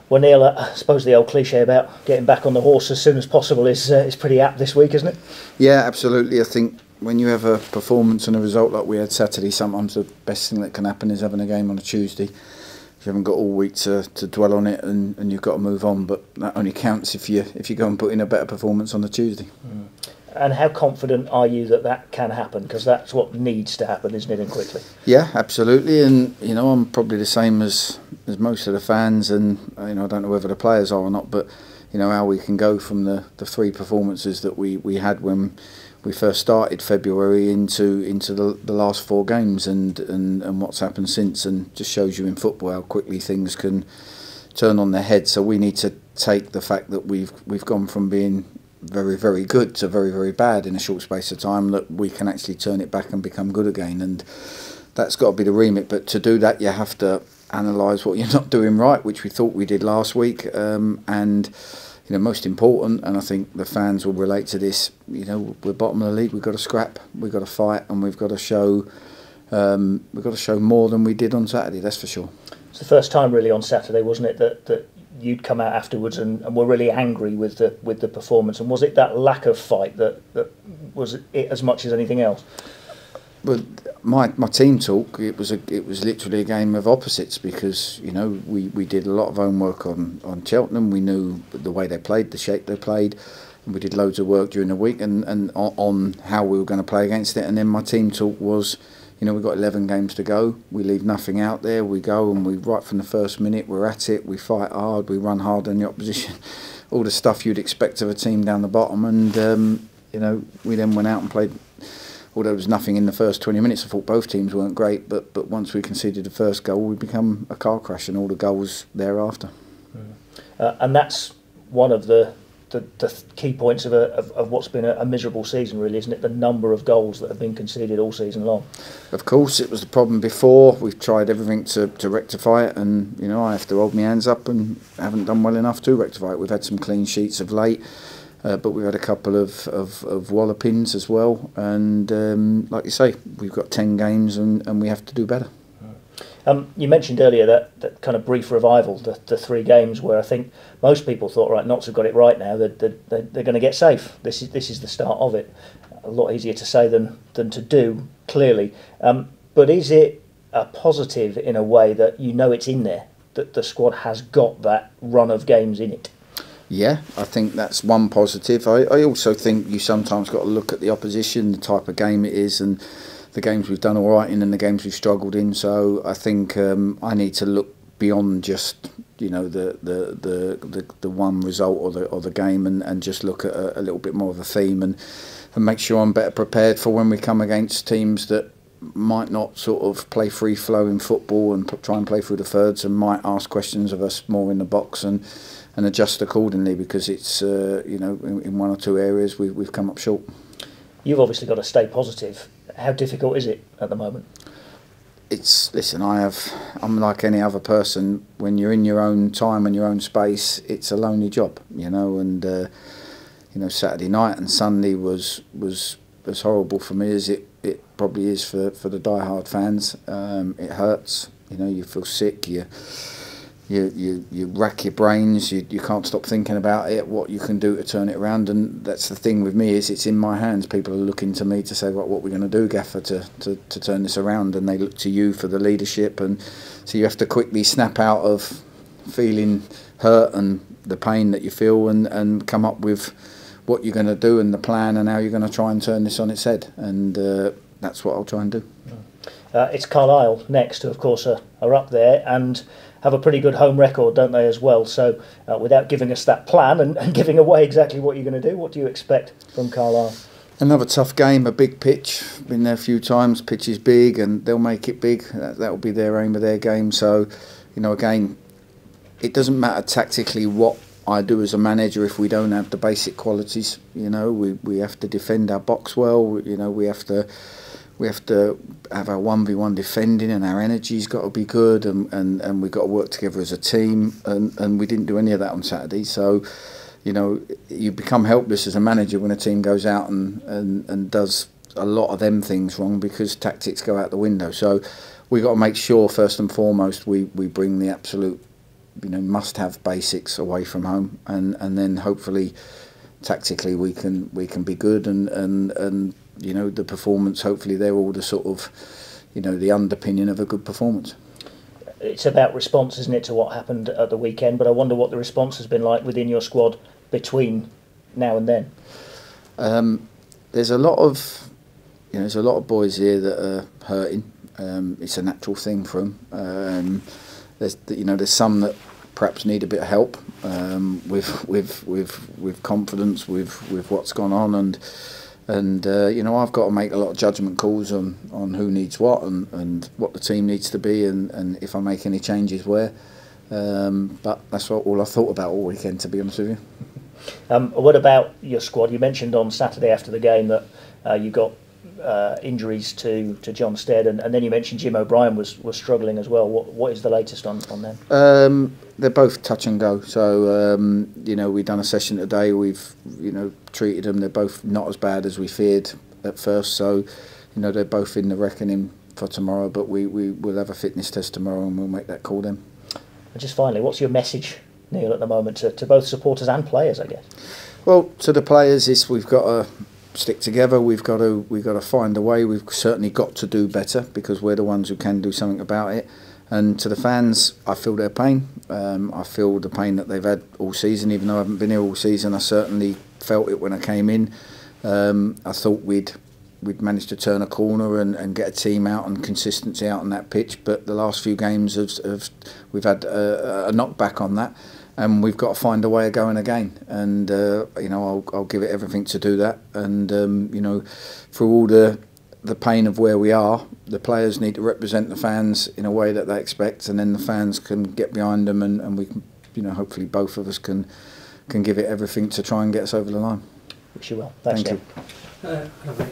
Well, Neil, I suppose the old cliche about getting back on the horse as soon as possible is pretty apt this week, isn't it? Yeah, absolutely. I think when you have a performance and a result like we had Saturday, sometimes the best thing that can happen is having a game on a Tuesday. You haven't got all week to dwell on it, and you've got to move on. But that only counts if you go and put in a better performance on the Tuesday. Mm. And how confident are you that that can happen? Because that's what needs to happen, isn't it, and quickly? Yeah, absolutely. And I'm probably the same as most of the fans, and I don't know whether the players are or not, but how we can go from the three performances that we had when we first started February into the last four games, and what's happened since, and just shows you in football how quickly things can turn on their head. So we need to take the fact that we've gone from being very, very good to very, very bad in a short space of time, that we can actually turn it back and become good again, and that's got to be the remit. But to do that, you have to analyse what you're not doing right, which we thought we did last week, and most important, and I think the fans will relate to this, we're bottom of the league, we've got to scrap, we've got to fight, and we've got to show more than we did on Saturday, that's for sure. It's the first time really on Saturday, wasn't it, that you'd come out afterwards and were really angry with the performance, and was it that lack of fight that was it as much as anything else? Well, my team talk, it was literally a game of opposites, because we did a lot of homework on Cheltenham. We knew the way they played, the shape they played, and we did loads of work during the week and on how we were going to play against it. And then my team talk was, we've got 11 games to go. We leave nothing out there. We go and we, right from the first minute, we're at it. We fight hard. We run hard on the opposition. All the stuff you'd expect of a team down the bottom. And we then went out and played. Although there was nothing in the first 20 minutes, I thought both teams weren't great. But once we conceded the first goal, we become a car crash, and all the goals thereafter. And that's one of the key points of what's been a miserable season, really, isn't it? The number of goals that have been conceded all season long. Of course, it was the problem before. We've tried everything to rectify it, and I have to hold my hands up and haven't done well enough to rectify it. We've had some clean sheets of late, but we've had a couple of wallopings as well, and like you say, we've got 10 games and we have to do better. You mentioned earlier that kind of brief revival, the 3 games where I think most people thought, right, Notts have got it right now, they're going to get safe. This is the start of it. A lot easier to say than to do, clearly. But is it a positive in a way that it's in there, that the squad has got that run of games in it? Yeah, I think that's one positive. I also think you sometimes got to look at the opposition, the type of game it is, and the games we've done all right in and the games we've struggled in. So I think I need to look beyond just the one result or the game, and just look at a little bit more of a theme, and make sure I'm better prepared for when we come against teams that might not sort of play free flowing football and try and play through the thirds, and might ask questions of us more in the box and adjust accordingly, because it's in one or two areas we've come up short. You've obviously got to stay positive. How difficult is it at the moment? I'm like any other person. When you're in your own time and your own space, it's a lonely job, and Saturday night and Sunday was as horrible for me as it probably is for the die-hard fans. It hurts, you feel sick, you rack your brains, you can't stop thinking about it, what you can do to turn it around. And that's the thing with me, is it's in my hands. People are looking to me to say, what we're going to do, Gaffer, to turn this around, and they look to you for the leadership. And so you have to quickly snap out of feeling hurt and the pain that you feel, and come up with what you're going to do and the plan and how you're going to try and turn this on its head. And that's what I'll try and do. It's Carlisle next, who of course are up there and have a pretty good home record, don't they, as well? So without giving us that plan and giving away exactly what you're going to do, what do you expect from Carlisle? Another tough game, a big pitch. Been there a few times. Pitch is big, and they'll make it big. That'll be their aim of their game. So, again, it doesn't matter tactically what I do as a manager if we don't have the basic qualities. We have to defend our box well. We have to have our 1v1 defending, and our energy's got to be good, and we've got to work together as a team, and we didn't do any of that on Saturday. So, you become helpless as a manager when a team goes out and does a lot of them things wrong, because tactics go out the window. So we've got to make sure, first and foremost, we bring the absolute must-have basics away from home, and then hopefully tactically we can be good, and the performance, hopefully they're all the sort of the underpinning of a good performance. It's about response, isn't it, to what happened at the weekend? But I wonder what the response has been like within your squad between now and then. There's a lot of boys here that are hurting. It's a natural thing for them. There's some that perhaps need a bit of help with confidence with what's gone on, and I've got to make a lot of judgment calls on who needs what and what the team needs to be, and if I make any changes where. But that's all I thought about all weekend, to be honest with you. What about your squad? You mentioned on Saturday after the game that you got injuries to John Stead, and then you mentioned Jim O'Brien was struggling as well. What is the latest on them? They're both touch and go. So we've done a session today. We've treated them. They're both not as bad as we feared at first. So they're both in the reckoning for tomorrow. But we will have a fitness test tomorrow, and we'll make that call then. And just finally, what's your message, Neil, at the moment to both supporters and players, I guess? Well, to the players is we've got to stick together. We've got to find a way. We've certainly got to do better because we're the ones who can do something about it. And to the fans, I feel their pain. I feel the pain that they've had all season. Even though I haven't been here all season, I certainly felt it when I came in. I thought we'd managed to turn a corner and get a team out and consistency out on that pitch. But the last few games we've had a knockback on that. And we've got to find a way of going again, and I'll give it everything to do that. And through all the pain of where we are, the players need to represent the fans in a way that they expect, and then the fans can get behind them, and we can, hopefully both of us can give it everything to try and get us over the line. Wish you well. Thanks, Thank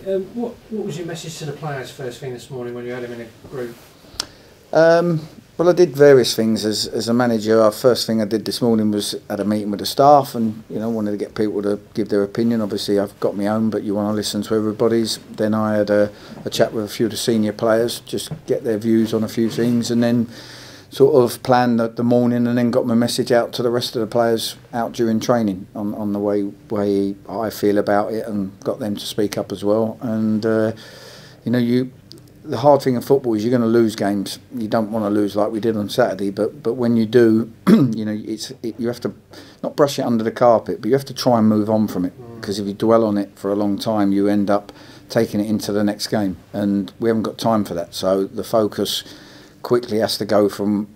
you. What was your message to the players first thing this morning when you had them in a group? Well, I did various things as a manager. Our first thing I did this morning was had a meeting with the staff, and wanted to get people to give their opinion. Obviously, I've got my own, but you want to listen to everybody's. Then I had a chat with a few of the senior players, just get their views on a few things, and then sort of planned the morning, and then got my message out to the rest of the players out during training on the way I feel about it, and got them to speak up as well. And the hard thing in football is you're going to lose games. You don't want to lose like we did on Saturday, but when you do, you have to not brush it under the carpet, but you have to try and move on from it. Because if you dwell on it for a long time, you end up taking it into the next game, and we haven't got time for that. So the focus quickly has to go from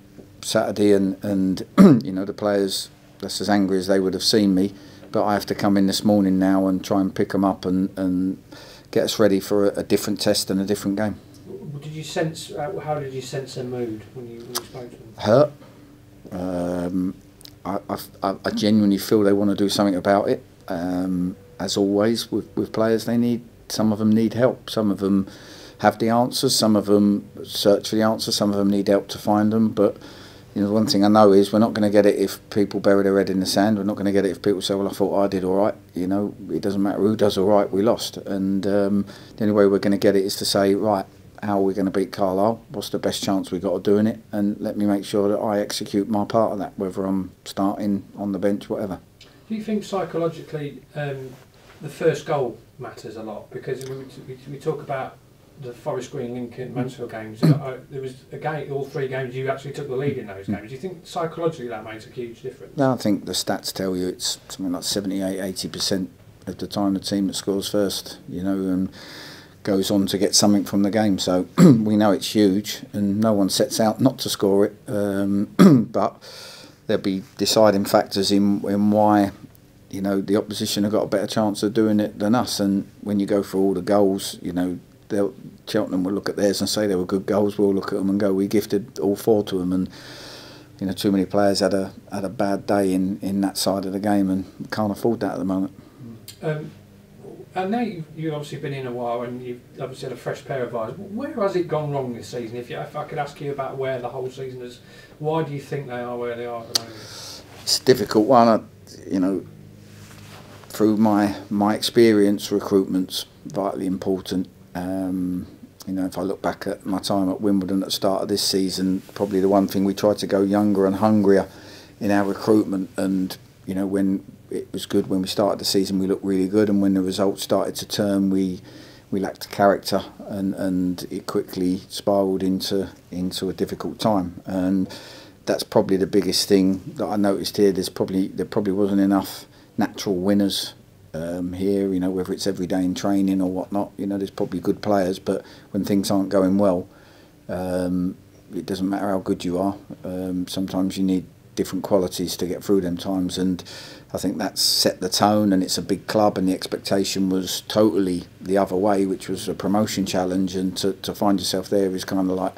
Saturday, and the players, that's as angry as they would have seen me, but I have to come in this morning now and try and pick them up and get us ready for a different test and a different game. Did you sense? How did you sense their mood when you spoke to them? Hurt. I genuinely feel they want to do something about it. As always with players, some of them need help. Some of them have the answers. Some of them search for the answers. Some of them need help to find them. But one thing I know is we're not going to get it if people bury their head in the sand. We're not going to get it if people say, "Well, I thought I did all right." It doesn't matter who does all right. We lost, and the only way we're going to get it is to say, right, how are we going to beat Carlisle? What's the best chance we've got of doing it? And let me make sure that I execute my part of that, whether I'm starting on the bench, whatever. Do you think psychologically the first goal matters a lot? Because we talk about the Forest Green, Lincoln, Mansfield games. There was a game, all three games you actually took the lead in those games. Do you think psychologically that makes a huge difference? No, I think the stats tell you it's something like 78–80% of the time the team that scores first, and goes on to get something from the game. So we know it's huge, and no one sets out not to score it. But there'll be deciding factors in why the opposition have got a better chance of doing it than us. And when you go through all the goals, Cheltenham will look at theirs and say they were good goals. We'll look at them and go, we gifted all four to them. And too many players had a bad day in that side of the game, and can't afford that at the moment. And now you've obviously been in a while, and you've obviously had a fresh pair of eyes. Where has it gone wrong this season? If I could ask you about where the whole season is, why do you think they are where they are at the moment? It's a difficult one. Through my experience, recruitment's vitally important. If I look back at my time at Wimbledon at the start of this season, probably the one thing we tried to go younger and hungrier in our recruitment, and you know, when it was good when we started the season, we looked really good, and when the results started to turn, we lacked character, and it quickly spiralled into a difficult time. And that's probably the biggest thing that I noticed here. There probably wasn't enough natural winners here. You know, whether it's every day in training or whatnot. You know, there's probably good players, but when things aren't going well, it doesn't matter how good you are. Sometimes you need different qualities to get through them times, and I think that's set the tone. And it's a big club, and the expectation was totally the other way, which was a promotion challenge, and to find yourself there is kind of like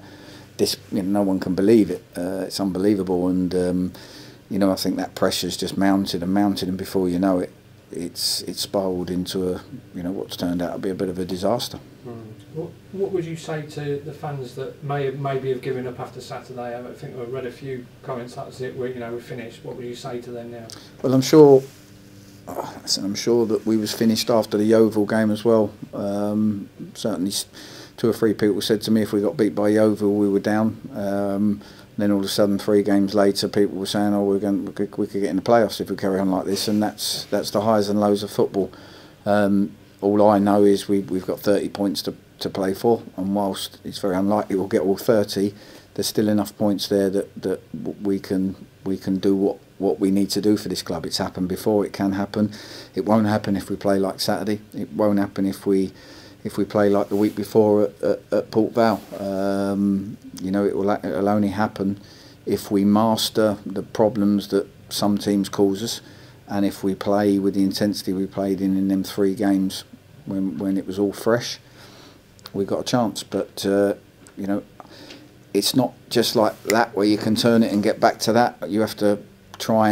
this. You know, no one can believe it. It's unbelievable, and you know, I think that pressure's just mounted and mounted, and before you know it, it's spiralled into a, you know, what's turned out to be a bit of a disaster. What would you say to the fans that maybe have given up after Saturday? I think I read a few comments. That's it. We're finished. What would you say to them now? Well, I'm sure that we was finished after the Yeovil game as well. Certainly, 2 or 3 people said to me if we got beat by Yeovil, we were down. Then all of a sudden, 3 games later, people were saying, "Oh, we could get in the playoffs if we carry on like this." And that's the highs and lows of football. All I know is we've got 30 points to play for, and whilst it's very unlikely we'll get all 30, there's still enough points there that we can do what we need to do for this club. It's happened before. It can happen. It won't happen if we play like Saturday. It won't happen if we play like the week before at Port Vale. You know, it'll only happen if we master the problems that some teams cause us, and if we play with the intensity we played in them 3 games when it was all fresh, we got a chance. But you know, it's not just like that where you can turn it and get back to that. You have to try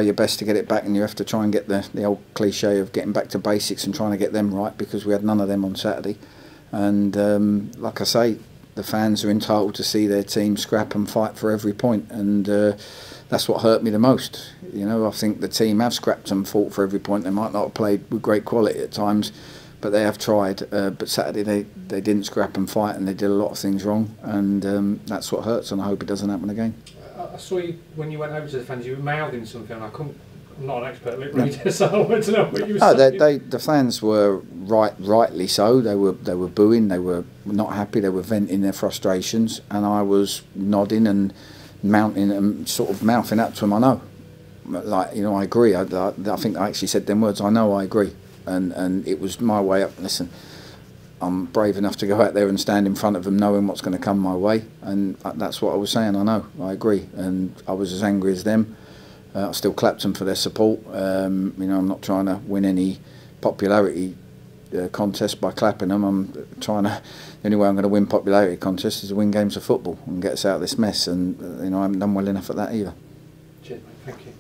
your best to get it back, and you have to try and get the old cliche of getting back to basics and trying to get them right, because we had none of them on Saturday. And like I say, the fans are entitled to see their team scrap and fight for every point, and that's what hurt me the most. You know, I think the team have scrapped and fought for every point. They might not have played with great quality at times, but they have tried. But Saturday they didn't scrap and fight, and they did a lot of things wrong, and that's what hurts, and I hope it doesn't happen again. I saw you when you went over to the fans. You were mouthing something. I'm not an expert lip reader, so I wanted to know what you were saying. The fans were rightly so. They were booing. They were not happy. They were venting their frustrations, and I was nodding and mounting and sort of mouthing up to them. I know, like, you know, I agree. I think I actually said them words. I know, I agree, and it was my way up. Listen, I'm brave enough to go out there and stand in front of them knowing what's going to come my way, and that's what I was saying. I know, I agree, and I was as angry as them. I still clapped them for their support. You know, I'm not trying to win any popularity contest by clapping them. I'm trying to. The only way I'm going to win popularity contests is to win games of football and get us out of this mess, and you know, I haven't done well enough at that either. Cheers, mate. Thank you.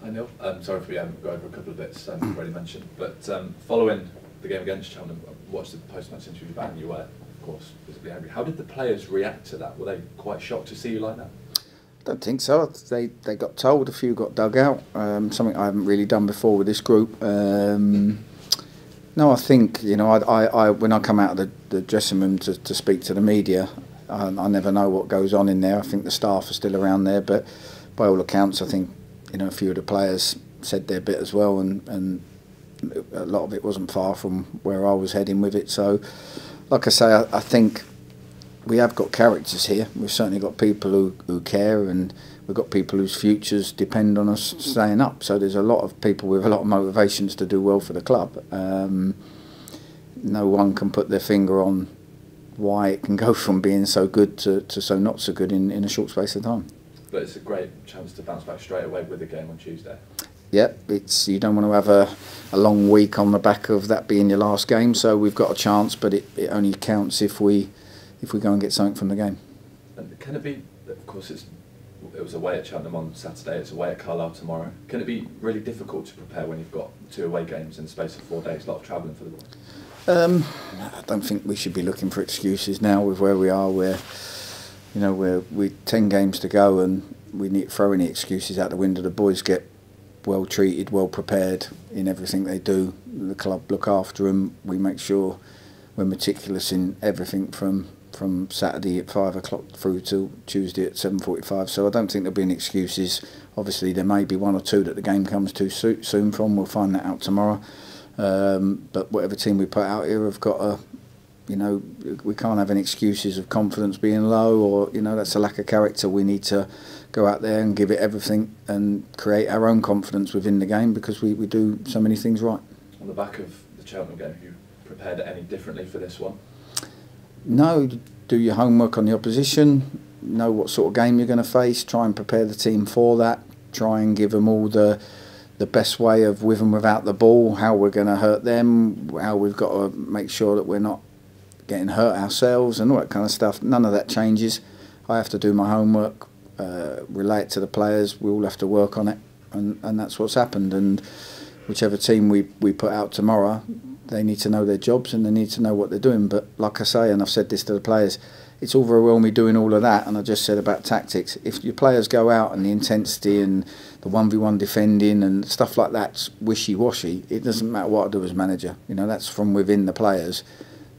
Hi Neil. Sorry if we haven't got over a couple of bits you've already mentioned, but following the game against Cheltenham, I watched the post-match interview back, and you were, of course, visibly angry. How did the players react to that? Were they quite shocked to see you like that? I don't think so. They got told, a few got dug out. Something I haven't really done before with this group. No, I think, you know, I when I come out of the dressing room to speak to the media, I never know what goes on in there. I think the staff are still around there, but by all accounts, I think, you know, a few of the players said their bit as well, and a lot of it wasn't far from where I was heading with it. So, like I say, I think we have got characters here. We've certainly got people who care, and we've got people whose futures depend on us staying up. So there's a lot of people with a lot of motivations to do well for the club. No one can put their finger on why it can go from being so good to so not so good in a short space of time. But it's a great chance to bounce back straight away with the game on Tuesday. Yeah, you don't want to have a long week on the back of that being your last game. So we've got a chance, but it only counts if we go and get something from the game. And can it be? Of course, it was away at Cheltenham on Saturday. It's away at Carlisle tomorrow. Can it be really difficult to prepare when you've got 2 away games in the space of 4 days? A lot of travelling for the boys. I don't think we should be looking for excuses now with where we are. Where, you know, we're 10 games to go, and we need to throw any excuses out the window. The boys get well treated, well prepared in everything they do. The club look after them. We make sure we're meticulous in everything from from Saturday at 5 o'clock through to Tuesday at 7:45. So I don't think there'll be any excuses. Obviously, there may be one or two that the game comes too soon from. We'll find that out tomorrow. But whatever team we put out here have got a, you know, we can't have any excuses of confidence being low, or, you know, that's a lack of character. We need to go out there and give it everything and create our own confidence within the game, because we do so many things right. On the back of the Cheltenham game, have you prepared any differently for this one? No, do your homework on the opposition, know what sort of game you're going to face, try and prepare the team for that, try and give them all the best way of with and without the ball, how we're going to hurt them, how we've got to make sure that we're not getting hurt ourselves and all that kind of stuff. None of that changes. I have to do my homework, relate to the players, we all have to work on it, and that's what's happened. And whichever team we put out tomorrow, they need to know their jobs and they need to know what they're doing. But like I say, and I've said this to the players, it's all very well me doing all of that, and I just said about tactics. If your players go out and the intensity and the 1v1 defending and stuff like that's wishy-washy, it doesn't matter what I do as manager. You know, that's from within the players.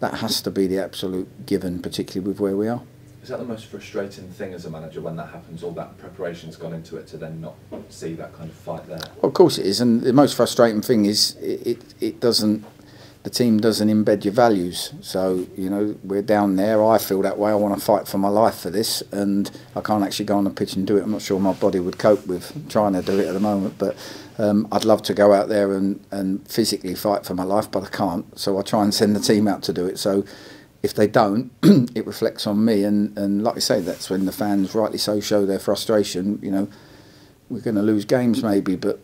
That has to be the absolute given, particularly with where we are. Is that the most frustrating thing as a manager, when that happens, all that preparation's gone into it, to then not see that kind of fight there? Well, of course it is, and the most frustrating thing is it doesn't, the team doesn't embed your values. So, you know, we're down there, I feel that way, I want to fight for my life for this, and I can't actually go on the pitch and do it. I'm not sure my body would cope with trying to do it at the moment, but I'd love to go out there and physically fight for my life, but I can't, so I try and send the team out to do it. So if they don't, it reflects on me, and like I say, that's when the fans, rightly so, show their frustration. You know, we're going to lose games maybe, but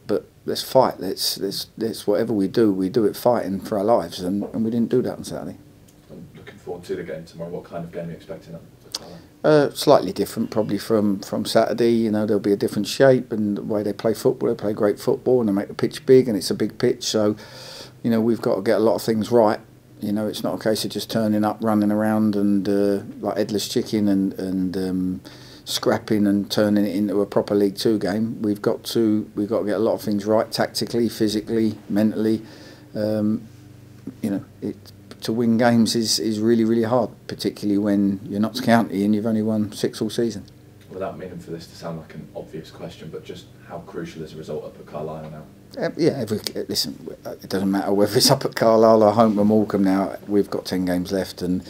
let's fight. Let's whatever we do it fighting for our lives, and we didn't do that on Saturday. I'm looking forward to the game tomorrow. What kind of game are you expecting at Carlisle? Slightly different, probably from Saturday. You know, there'll be a different shape, and the way they play football, they play great football, and they make the pitch big, and it's a big pitch. So, you know, we've got to get a lot of things right. You know, it's not a case of just turning up, running around and like headless chicken and scrapping and turning it into a proper League Two game. We've got to get a lot of things right, tactically, physically, mentally. You know, to win games is really, really hard, particularly when you're Notts County and you've only won 6 all season. Without meaning for this to sound like an obvious question, but just how crucial is a result up at Carlisle now? Yeah, listen, it doesn't matter whether it's up at Carlisle or home at Morecambe now. We've got 10 games left, and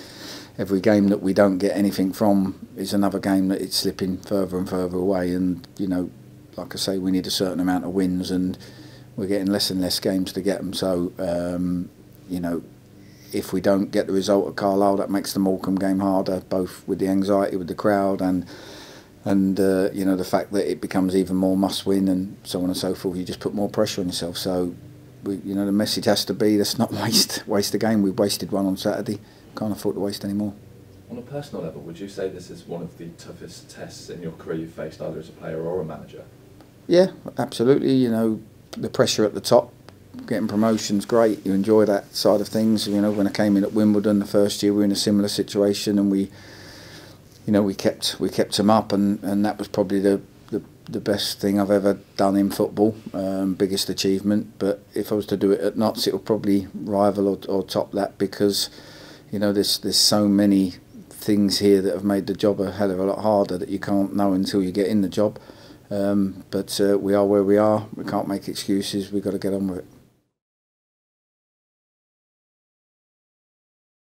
every game that we don't get anything from is another game that it's slipping further and further away. And, you know, like I say, we need a certain amount of wins, and we're getting less and less games to get them. So, you know, if we don't get the result at Carlisle, that makes the Morecambe game harder, both with the anxiety with the crowd and you know, the fact that it becomes even more must-win and so on and so forth. You just put more pressure on yourself. So, you know, the message has to be, let's not waste the game. We wasted one on Saturday. Can't afford to waste any more. On a personal level, would you say this is one of the toughest tests in your career you've faced, either as a player or a manager? Yeah, absolutely. You know, the pressure at the top, getting promotion's great. You enjoy that side of things. You know, when I came in at Wimbledon the first year, we were in a similar situation, and we kept them up, and that was probably the best thing I've ever done in football, biggest achievement. But if I was to do it at Notts, it will probably rival or top that, because, you know, there's so many things here that have made the job a hell of a lot harder that you can't know until you get in the job. But we are where we are. We can't make excuses. We've got to get on with it.